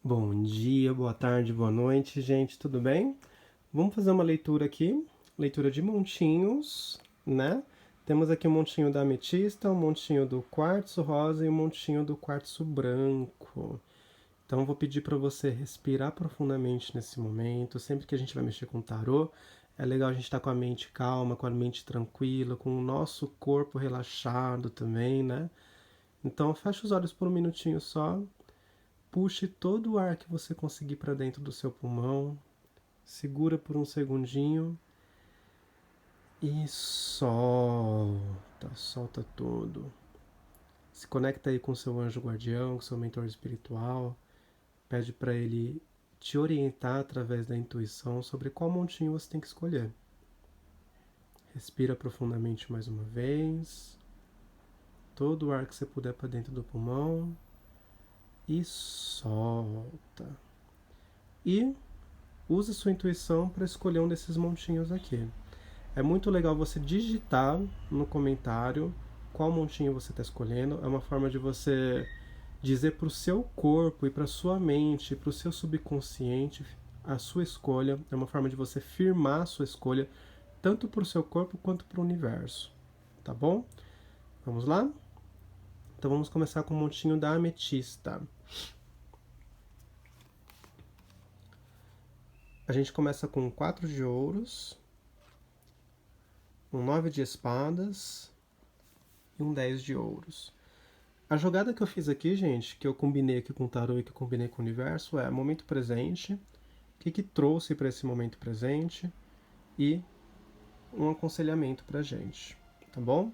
Bom dia, boa tarde, boa noite, gente, tudo bem? Vamos fazer uma leitura aqui, leitura de montinhos, né? Temos aqui um montinho da ametista, um montinho do quartzo rosa e um montinho do quartzo branco. Então vou pedir para você respirar profundamente nesse momento. Sempre que a gente vai mexer com o tarô, é legal a gente estar com a mente calma, com a mente tranquila, com o nosso corpo relaxado também, né? Então fecha os olhos por um minutinho só. Puxe todo o ar que você conseguir para dentro do seu pulmão, segura por um segundinho e solta, solta tudo. Se conecta aí com o seu anjo guardião, com o seu mentor espiritual, pede para ele te orientar através da intuição sobre qual montinho você tem que escolher. Respira profundamente mais uma vez, todo o ar que você puder para dentro do pulmão e solta. E use sua intuição para escolher um desses montinhos aqui. É muito legal você digitar no comentário qual montinho você está escolhendo. É uma forma de você dizer para o seu corpo e para sua mente, para o seu subconsciente, a sua escolha. É uma forma de você firmar a sua escolha, tanto para o seu corpo quanto para o universo. Tá bom? Vamos lá? Então vamos começar com o montinho da ametista. A gente começa com 4 de ouros, um 9 de espadas e um 10 de ouros. A jogada que eu fiz aqui, gente, que eu combinei aqui com o tarô e que eu combinei com o universo, é momento presente, o que trouxe para esse momento presente e um aconselhamento pra gente, tá bom?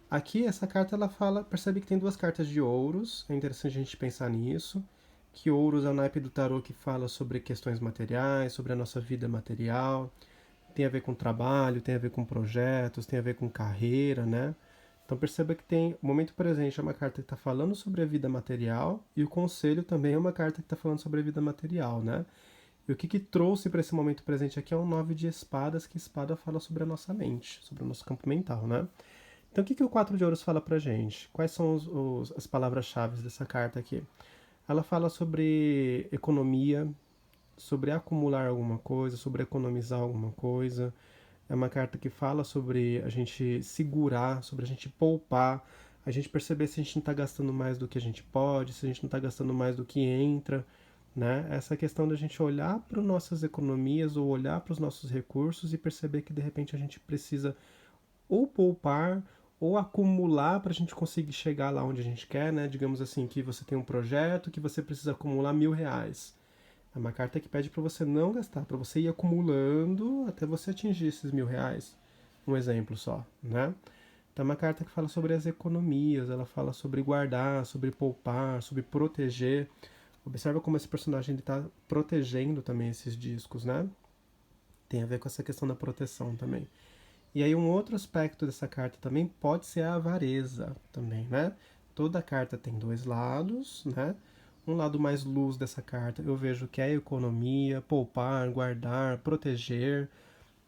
Aqui essa carta ela fala, percebe que tem duas cartas de ouros, é interessante a gente pensar nisso, que ouros é o naipe do tarô que fala sobre questões materiais, sobre a nossa vida material, tem a ver com trabalho, tem a ver com projetos, tem a ver com carreira, né? Então perceba que tem o momento presente é uma carta que está falando sobre a vida material e o conselho também é uma carta que está falando sobre a vida material, né? E o que trouxe para esse momento presente aqui é um 9 de espadas, que espada fala sobre a nossa mente, sobre o nosso campo mental, né? Então o que o 4 de ouros fala pra gente? Quais são as palavras-chave dessa carta aqui? Ela fala sobre economia, sobre acumular alguma coisa, sobre economizar alguma coisa. É uma carta que fala sobre a gente segurar, sobre a gente poupar, a gente perceber se a gente não está gastando mais do que a gente pode, se a gente não está gastando mais do que entra, né? Essa questão da gente olhar para as nossas economias ou olhar para os nossos recursos e perceber que de repente a gente precisa ou poupar ou acumular para a gente conseguir chegar lá onde a gente quer, né? Digamos assim, que você tem um projeto que você precisa acumular R$ 1.000. É uma carta que pede para você não gastar, para você ir acumulando até você atingir esses R$ 1.000. Um exemplo só, né? Então é uma carta que fala sobre as economias, ela fala sobre guardar, sobre poupar, sobre proteger. Observa como esse personagem está protegendo também esses discos, né? Tem a ver com essa questão da proteção também. E aí um outro aspecto dessa carta também pode ser a avareza também, né? Toda carta tem dois lados, né? Um lado mais luz dessa carta eu vejo que é a economia, poupar, guardar, proteger.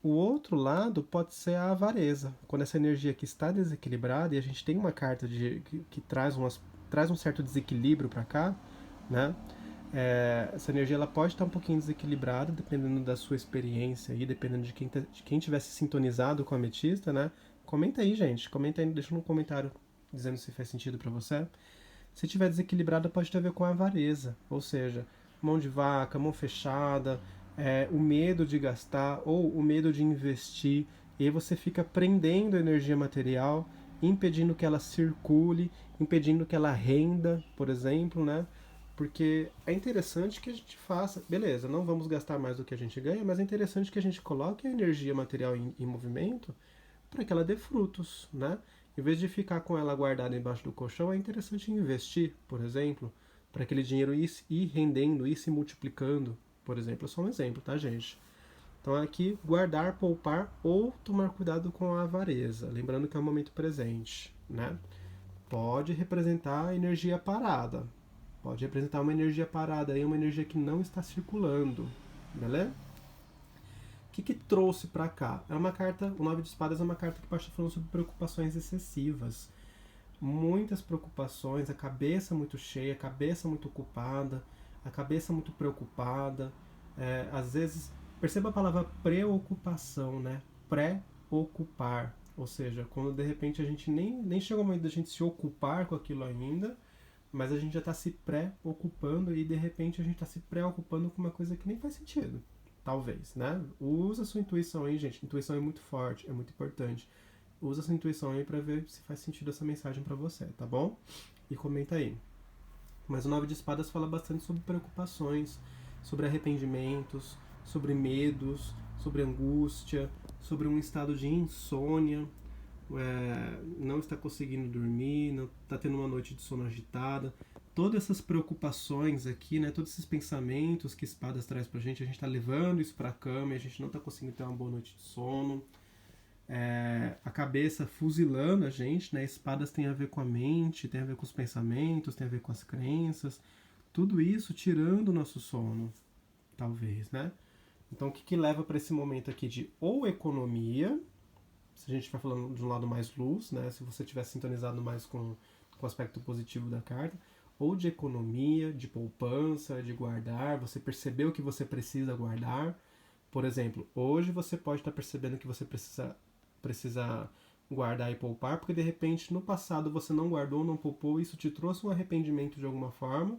O outro lado pode ser a avareza, quando essa energia aqui está desequilibrada e a gente tem uma carta que traz um certo desequilíbrio para cá, né? Essa energia ela pode estar um pouquinho desequilibrada, dependendo da sua experiência e dependendo de quem tivesse sintonizado com a ametista, né? Comenta aí, gente. Comenta aí, deixa no comentário dizendo se faz sentido para você. Se tiver desequilibrada, pode ter a ver com a avareza, ou seja, mão de vaca, mão fechada, o medo de gastar ou o medo de investir, e aí você fica prendendo a energia material, impedindo que ela circule, impedindo que ela renda, por exemplo, né? Porque é interessante que a gente faça, beleza, não vamos gastar mais do que a gente ganha, mas é interessante que a gente coloque a energia material em movimento para que ela dê frutos, né? Em vez de ficar com ela guardada embaixo do colchão, é interessante investir, por exemplo, para aquele dinheiro ir rendendo, ir se multiplicando, por exemplo. É só um exemplo, tá, gente? Então aqui, guardar, poupar ou tomar cuidado com a avareza. Lembrando que é o momento presente, né? Pode representar energia parada. Pode representar uma energia parada aí, uma energia que não está circulando, beleza? O que trouxe para cá? É uma carta, o 9 de espadas é uma carta que pode estar falando sobre preocupações excessivas. Muitas preocupações, a cabeça muito cheia, a cabeça muito ocupada. a cabeça muito preocupada, às vezes, perceba a palavra preocupação, né? Pré-ocupar, ou seja, quando de repente a gente nem chegou ao momento da gente se ocupar com aquilo ainda, mas a gente já está se preocupando e de repente a gente está se preocupando com uma coisa que nem faz sentido. Talvez, né? Usa a sua intuição aí, gente. Intuição é muito forte, é muito importante. Usa a sua intuição aí para ver se faz sentido essa mensagem para você, tá bom? E comenta aí. Mas o Nove de Espadas fala bastante sobre preocupações, sobre arrependimentos, sobre medos, sobre angústia, sobre um estado de insônia, não está conseguindo dormir, não está tendo uma noite de sono agitada. Todas essas preocupações aqui, né, todos esses pensamentos que Espadas traz pra gente, a gente está levando isso para a cama e a gente não está conseguindo ter uma boa noite de sono. A cabeça fuzilando a gente, né? Espadas tem a ver com a mente, tem a ver com os pensamentos, tem a ver com as crenças. Tudo isso tirando o nosso sono, talvez, né? Então, o que leva para esse momento aqui de ou economia, se a gente estiver falando de um lado mais luz, né? Se você estiver sintonizado mais com o aspecto positivo da carta, ou de economia, de poupança, de guardar, você percebeu que você precisa guardar. Por exemplo, hoje você pode estar percebendo que você precisa guardar e poupar, porque de repente no passado você não guardou, não poupou, isso te trouxe um arrependimento de alguma forma,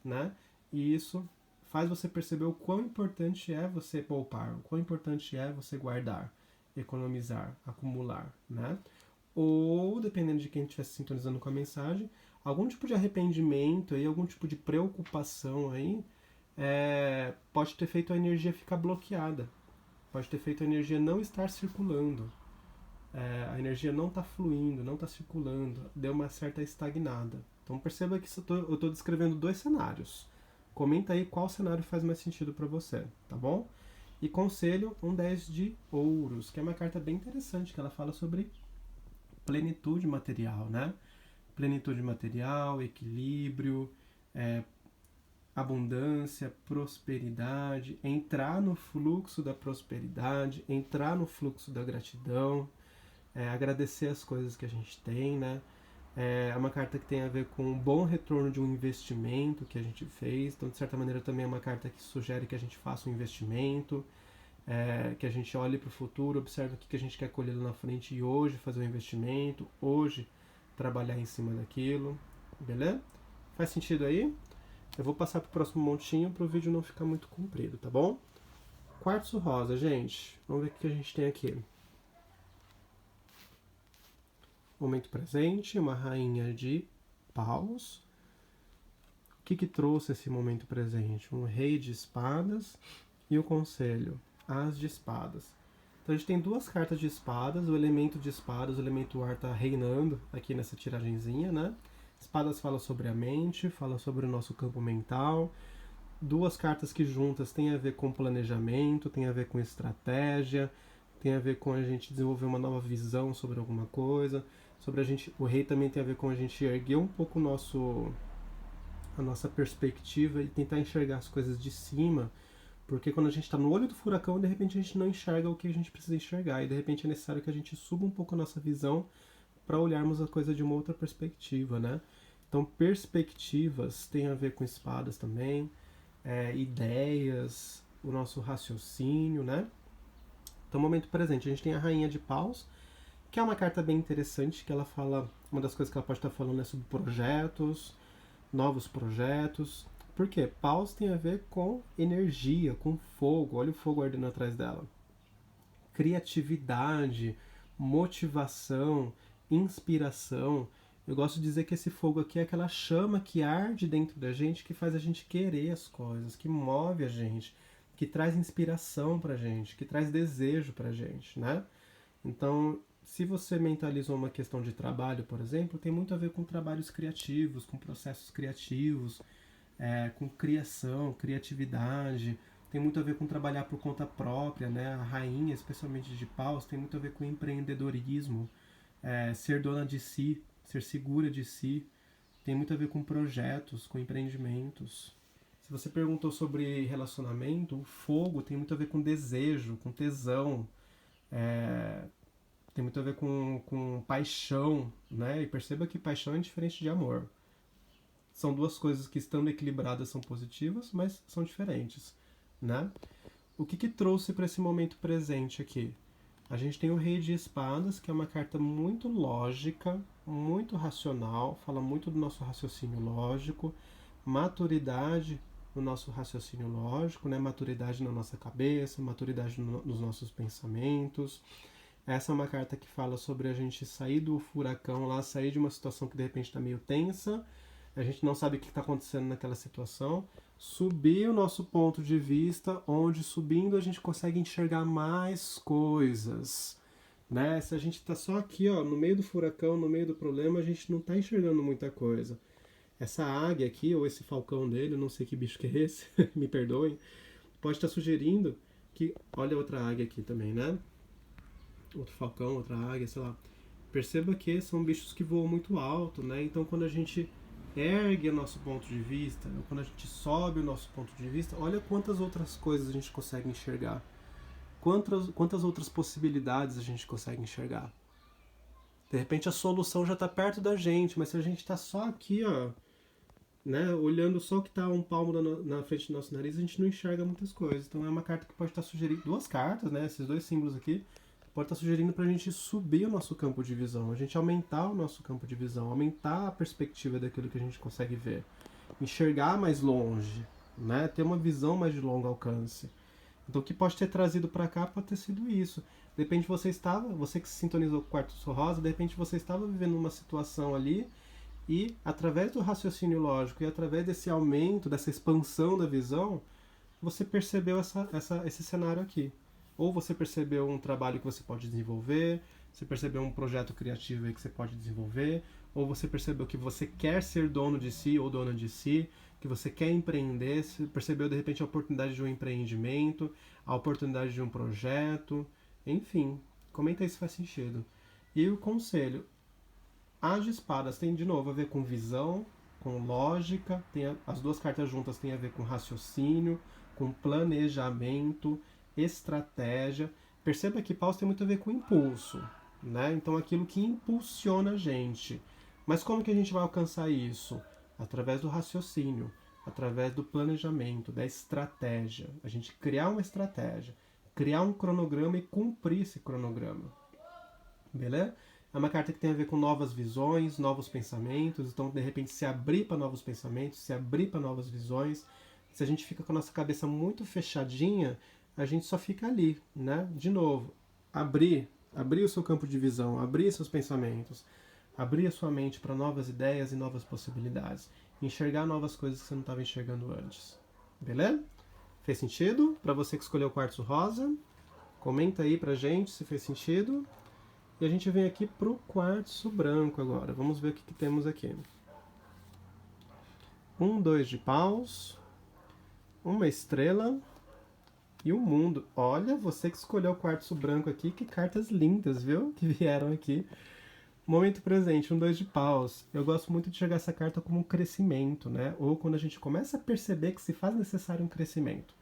né? E isso faz você perceber o quão importante é você poupar, o quão importante é você guardar, economizar, acumular, né? Ou, dependendo de quem estiver se sintonizando com a mensagem, algum tipo de arrependimento aí, algum tipo de preocupação aí, pode ter feito a energia ficar bloqueada, pode ter feito a energia não estar circulando, a energia não está fluindo, não está circulando, deu uma certa estagnada. Então perceba que eu estou descrevendo dois cenários. Comenta aí qual cenário faz mais sentido para você, tá bom? E conselho, um 10 de ouros, que é uma carta bem interessante, que ela fala sobre plenitude material, né? Plenitude material, equilíbrio, abundância, prosperidade, entrar no fluxo da prosperidade, entrar no fluxo da gratidão, agradecer as coisas que a gente tem, né? É uma carta que tem a ver com um bom retorno de um investimento que a gente fez. Então, de certa maneira, também é uma carta que sugere que a gente faça um investimento, que a gente olhe para o futuro, observe o que a gente quer colher lá na frente e hoje fazer um investimento, hoje trabalhar em cima daquilo, beleza? Faz sentido aí? Eu vou passar para o próximo montinho para o vídeo não ficar muito comprido, tá bom? Quartzo rosa, gente. Vamos ver o que a gente tem aqui. Momento presente, uma rainha de paus. O que trouxe esse momento presente? Um rei de espadas e o conselho, as de espadas. Então a gente tem duas cartas de espadas, o elemento de espadas, o elemento ar está reinando aqui nessa tiragenzinha, né? Espadas fala sobre a mente, fala sobre o nosso campo mental. Duas cartas que juntas têm a ver com planejamento, tem a ver com estratégia, tem a ver com a gente desenvolver uma nova visão sobre alguma coisa, sobre a gente, o rei também tem a ver com a gente erguer um pouco a nossa perspectiva e tentar enxergar as coisas de cima, porque quando a gente está no olho do furacão, de repente a gente não enxerga o que a gente precisa enxergar e de repente é necessário que a gente suba um pouco a nossa visão para olharmos a coisa de uma outra perspectiva, né? Então perspectivas tem a ver com espadas também, ideias, o nosso raciocínio, né? Então, momento presente, a gente tem a Rainha de Paus, que é uma carta bem interessante, que ela fala, uma das coisas que ela pode estar falando é sobre projetos, novos projetos. Por quê? Paus tem a ver com energia, com fogo, olha o fogo ardendo atrás dela. Criatividade, motivação, inspiração. Eu gosto de dizer que esse fogo aqui é aquela chama que arde dentro da gente, que faz a gente querer as coisas, que move a gente, que traz inspiração pra gente, que traz desejo pra gente, né? Então, se você mentalizou uma questão de trabalho, por exemplo, tem muito a ver com trabalhos criativos, com processos criativos, com criação, criatividade, tem muito a ver com trabalhar por conta própria, né? A rainha, especialmente de paus, tem muito a ver com empreendedorismo, ser dona de si, ser segura de si, tem muito a ver com projetos, com empreendimentos. Se você perguntou sobre relacionamento, o fogo tem muito a ver com desejo, com tesão, tem muito a ver com paixão, né? E perceba que paixão é diferente de amor. são duas coisas que, estando equilibradas, são positivas, mas são diferentes, né? O que trouxe para esse momento presente aqui? A gente tem o Rei de Espadas, que é uma carta muito lógica, muito racional, fala muito do nosso raciocínio lógico, maturidade no nosso raciocínio lógico, né? Maturidade na nossa cabeça, maturidade nos nossos pensamentos. Essa é uma carta que fala sobre a gente sair do furacão lá, sair de uma situação que de repente está meio tensa, a gente não sabe o que está acontecendo naquela situação, subir o nosso ponto de vista, onde subindo a gente consegue enxergar mais coisas. Né? Se a gente está só aqui, ó, no meio do furacão, no meio do problema, a gente não está enxergando muita coisa. Essa águia aqui, ou esse falcão dele, eu não sei que bicho que é esse, me perdoem, pode estar sugerindo que. Olha outra águia aqui também, né? Outro falcão, outra águia, sei lá. Perceba que são bichos que voam muito alto, né? Então quando a gente ergue o nosso ponto de vista, quando a gente sobe o nosso ponto de vista, olha quantas outras coisas a gente consegue enxergar. Quantas outras possibilidades a gente consegue enxergar. De repente a solução já está perto da gente, mas se a gente está só aqui, ó, né, olhando só o que está um palmo na frente do nosso nariz, a gente não enxerga muitas coisas. Então é uma carta que pode estar sugerindo, duas cartas, né, esses dois símbolos aqui, pode estar sugerindo para a gente subir o nosso campo de visão, a gente aumentar o nosso campo de visão, aumentar a perspectiva daquilo que a gente consegue ver, enxergar mais longe, né, ter uma visão mais de longo alcance. Então o que pode ter trazido para cá pode ter sido isso. De repente você que se sintonizou com o Quartzo Rosa, de repente você estava vivendo uma situação ali e através do raciocínio lógico e através desse aumento, dessa expansão da visão, você percebeu esse cenário aqui. Ou você percebeu um trabalho que você pode desenvolver, você percebeu um projeto criativo aí que você pode desenvolver, ou você percebeu que você quer ser dono de si ou dona de si, que você quer empreender, você percebeu de repente a oportunidade de um empreendimento, a oportunidade de um projeto, enfim, comenta aí se faz sentido. E o conselho, as de espadas tem de novo a ver com visão, com lógica, as duas cartas juntas têm a ver com raciocínio, com planejamento, estratégia. Perceba que paus tem muito a ver com impulso, né? Então aquilo que impulsiona a gente. Mas como que a gente vai alcançar isso? Através do raciocínio, através do planejamento, da estratégia. A gente criar uma estratégia, criar um cronograma e cumprir esse cronograma. Beleza? É uma carta que tem a ver com novas visões, novos pensamentos. Então, de repente, se abrir para novos pensamentos, se abrir para novas visões. Se a gente fica com a nossa cabeça muito fechadinha, a gente só fica ali, né? De novo, abrir o seu campo de visão, abrir seus pensamentos, abrir a sua mente para novas ideias e novas possibilidades. Enxergar novas coisas que você não estava enxergando antes. Beleza? Fez sentido? Para você que escolheu o quartzo rosa, comenta aí pra gente se fez sentido. E a gente vem aqui pro quartzo branco agora. Vamos ver o que temos aqui. 2 de paus, uma estrela e um mundo. Olha, você que escolheu o quartzo branco aqui, que cartas lindas, viu? Que vieram aqui. Momento presente, 2 de paus. Eu gosto muito de chegar essa carta como um crescimento, né? Ou quando a gente começa a perceber que se faz necessário um crescimento.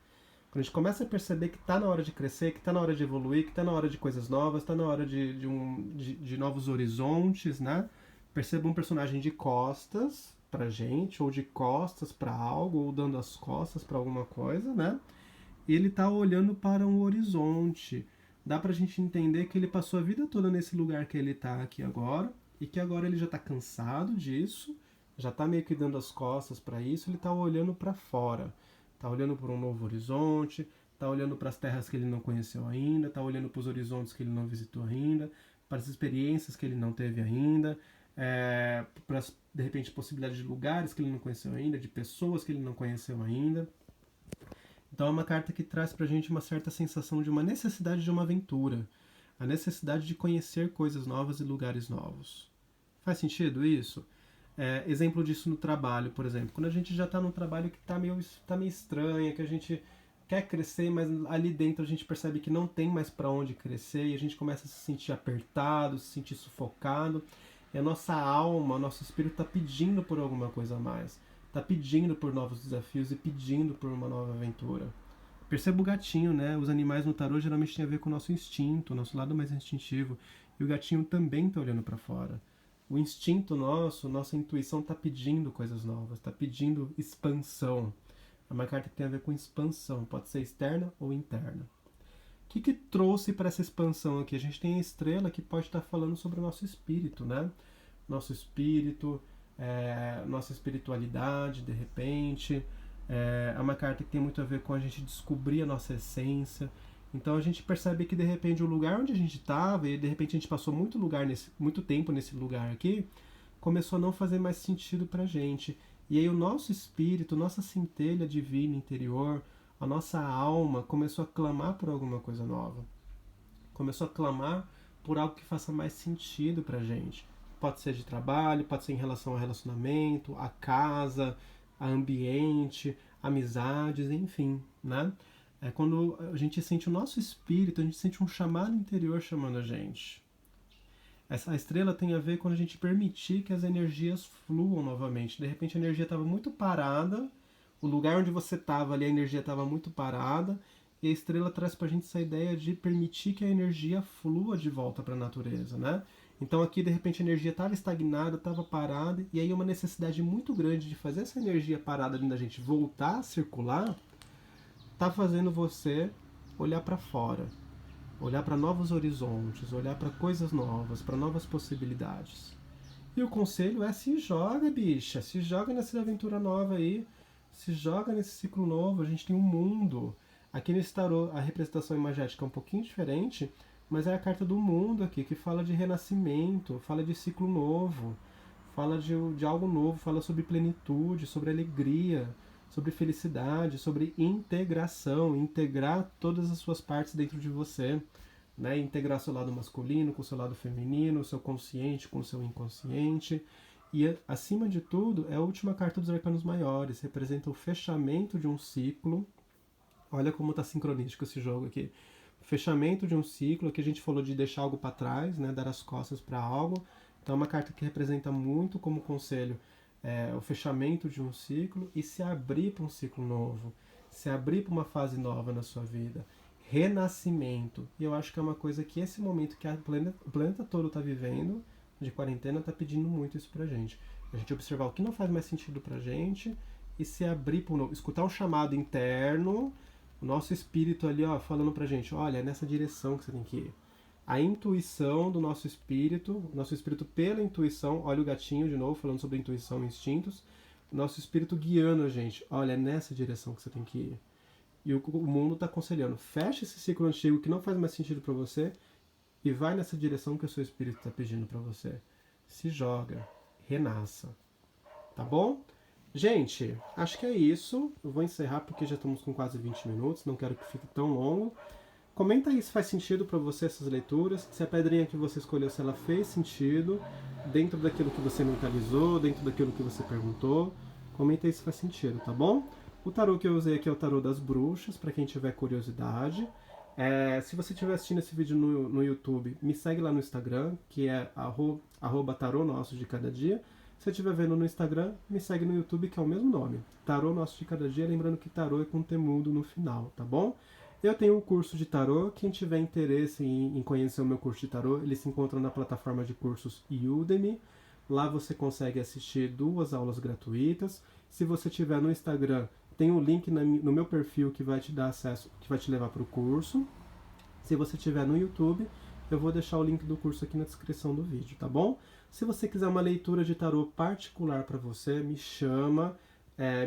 Quando a gente começa a perceber que está na hora de crescer, que está na hora de evoluir, que está na hora de coisas novas, está na hora de novos horizontes, né? Perceba um personagem de costas pra gente, ou de costas para algo, ou dando as costas para alguma coisa, né? E ele está olhando para um horizonte. Dá pra gente entender que ele passou a vida toda nesse lugar que ele está aqui agora, e que agora ele já está cansado disso, já está meio que dando as costas para isso, ele está olhando para fora. Está olhando para um novo horizonte, está olhando para as terras que ele não conheceu ainda, está olhando para os horizontes que ele não visitou ainda, para as experiências que ele não teve ainda, para as, de repente, possibilidades de lugares que ele não conheceu ainda, de pessoas que ele não conheceu ainda. Então é uma carta que traz para a gente uma certa sensação de uma necessidade de uma aventura, a necessidade de conhecer coisas novas e lugares novos. Faz sentido isso? Exemplo disso no trabalho, por exemplo. Quando a gente já está num trabalho que está meio estranho, que a gente quer crescer, mas ali dentro a gente percebe que não tem mais para onde crescer e a gente começa a se sentir apertado, se sentir sufocado. E a nossa alma, o nosso espírito está pedindo por alguma coisa a mais. Está pedindo por novos desafios e pedindo por uma nova aventura. Perceba o gatinho, né? Os animais no tarô geralmente têm a ver com o nosso instinto, o nosso lado mais instintivo. E o gatinho também está olhando para fora. O instinto nosso, nossa intuição está pedindo coisas novas, está pedindo expansão. É uma carta que tem a ver com expansão, pode ser externa ou interna. O que trouxe para essa expansão aqui? A gente tem a estrela que pode estar falando sobre o nosso espírito, né? Nosso espírito, nossa espiritualidade, de repente. É uma carta que tem muito a ver com a gente descobrir a nossa essência. Então a gente percebe que de repente o lugar onde a gente estava, e de repente a gente passou muito tempo nesse lugar aqui, começou a não fazer mais sentido pra gente. E aí o nosso espírito, nossa centelha divina interior, a nossa alma começou a clamar por alguma coisa nova. Começou a clamar por algo que faça mais sentido pra gente. Pode ser de trabalho, pode ser em relação ao relacionamento, a casa, a ambiente, amizades, enfim, né? É quando a gente sente o nosso espírito, a gente sente um chamado interior chamando a gente. Essa estrela tem a ver quando a gente permitir que as energias fluam novamente. De repente a energia estava muito parada, o lugar onde você estava ali, a energia estava muito parada, e a estrela traz para a gente essa ideia de permitir que a energia flua de volta para a natureza, né? Então aqui de repente a energia estava estagnada, estava parada, e aí uma necessidade muito grande de fazer essa energia parada dentro da gente voltar a circular, tá fazendo você olhar para fora, olhar para novos horizontes, olhar para coisas novas, para novas possibilidades. E o conselho é: se joga, bicha, se joga nessa aventura nova aí, se joga nesse ciclo novo. A gente tem um mundo. Aqui nesse tarô a representação imagética é um pouquinho diferente, mas é a carta do mundo aqui, que fala de renascimento, fala de ciclo novo, fala de algo novo, fala sobre plenitude, sobre alegria, sobre felicidade, sobre integração, integrar todas as suas partes dentro de você, né? Integrar seu lado masculino com seu lado feminino, seu consciente com o seu inconsciente. E, acima de tudo, é a última carta dos arcanos maiores, representa o fechamento de um ciclo. Olha como está sincronístico esse jogo aqui. O fechamento de um ciclo, que a gente falou de deixar algo para trás, né? Dar as costas para algo. Então é uma carta que representa muito como conselho o fechamento de um ciclo e se abrir para um ciclo novo, se abrir para uma fase nova na sua vida, renascimento. E eu acho que é uma coisa que esse momento que o planeta todo está vivendo, de quarentena, está pedindo muito isso pra gente. A gente observar o que não faz mais sentido pra gente e se abrir para o novo, escutar um chamado interno, o nosso espírito ali, ó, falando pra gente: olha, é nessa direção que você tem que ir. A intuição do nosso espírito pela intuição, olha o gatinho de novo, falando sobre intuição e instintos, nosso espírito guiando a gente: olha, é nessa direção que você tem que ir. E o mundo está aconselhando: fecha esse ciclo antigo que não faz mais sentido para você e vai nessa direção que o seu espírito está pedindo para você. Se joga, renasça. Tá bom? Gente, acho que é isso. Eu vou encerrar porque já estamos com quase 20 minutos, não quero que fique tão longo. Comenta aí se faz sentido para você essas leituras, se a pedrinha que você escolheu, se ela fez sentido dentro daquilo que você mentalizou, dentro daquilo que você perguntou. Comenta aí se faz sentido, tá bom? O tarô que eu usei aqui é o tarô das bruxas, para quem tiver curiosidade. Se você estiver assistindo esse vídeo no YouTube, me segue lá no Instagram, que é @tarô nosso de cada dia. Se você estiver vendo no Instagram, me segue no YouTube, que é o mesmo nome, Tarô Nosso de Cada Dia, lembrando que tarô é com temudo no final, tá bom? Eu tenho um curso de tarô, quem tiver interesse em conhecer o meu curso de tarô, ele se encontra na plataforma de cursos Udemy. Lá você consegue assistir 2 aulas gratuitas. Se você tiver no Instagram, tem um link no meu perfil que vai te dar acesso, que vai te levar para o curso. Se você tiver no YouTube, eu vou deixar o link do curso aqui na descrição do vídeo, tá bom? Se você quiser uma leitura de tarô particular para você, me chama.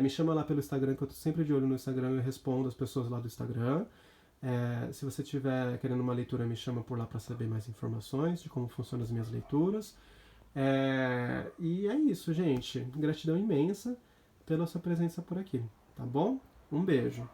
Me chama lá pelo Instagram, que eu tô sempre de olho no Instagram, eu respondo as pessoas lá do Instagram. Se você estiver querendo uma leitura, me chama por lá para saber mais informações de como funcionam as minhas leituras. E é isso, gente. Gratidão imensa pela sua presença por aqui, tá bom? Um beijo.